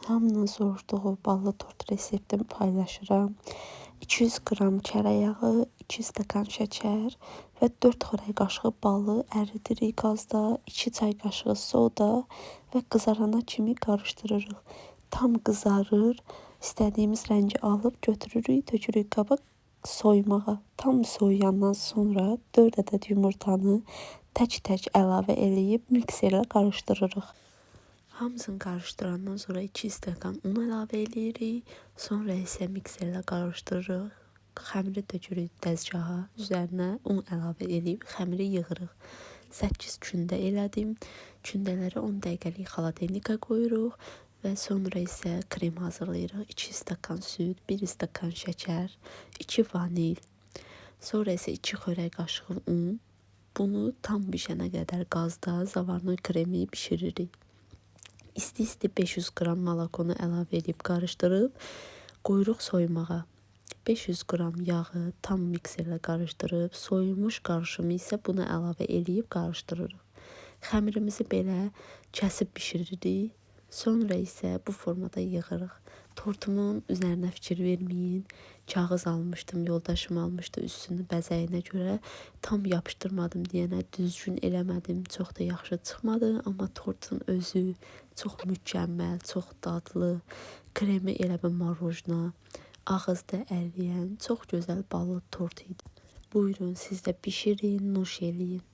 hamının soruşduğu ballı tort reseptimi paylaşıram. 200 qram kərə yağı, 2 stəkan şəkər və 4 xörək qaşığı balı əridirik qazda, 2 çay qaşığı soda və qızarana kimi qarışdırırıq. Tam qızarır, istədiyimiz rəngi alıb götürürük, tökürük qaba soymağa. Tam soyuyandan sonra 4 ədəd yumurtanı tək-tək əlavə eləyib mikserlə qarışdırırıq. Hamısını qarışdırandan sonra 2 stəkan un əlavə eləyirik. Sonra isə mikserlə qarışdırırıq. Xəmiri tökürük dəzgaha, üzərinə un əlavə eləyib xəmiri yığırıq. 8 kündə elədim. Kündələri 10 dəqiqəlik xaladenika qoyuruq və sonra isə krem hazırlayırıq. 2 stəkan süd, 1 stəkan şəkər, 2 vanil. Sonra isə 2 xörək qaşığı un. Bunu tam bişənə qədər qazda zavarlı kremi bişiririk. İsti-isti 500 qram malakonu əlavə edib qarışdırıb qoyuruq soymağa. 500 qram yağı tam mikserlə qarışdırıb, soyulmuş qarışımı isə buna əlavə eləyib qarışdırırıq. Xəmirimizi belə kəsib bişiririk. Sonra isə bu formada yığırıq. Tortumun üzərinə fikir verməyin. Kağız almışdım, yoldaşım almışdı üstünü bəzəyinə görə. Tam yapışdırmadım deyənə düzgün eləmədim. Çox da yaxşı çıxmadı, amma tortun özü çox mükəmməl, çox dadlı. Kremi elə bir marojna, ağızda əriyən, çox gözəl ballı tort idi. Buyurun, siz də bişirin, nuş eləyin.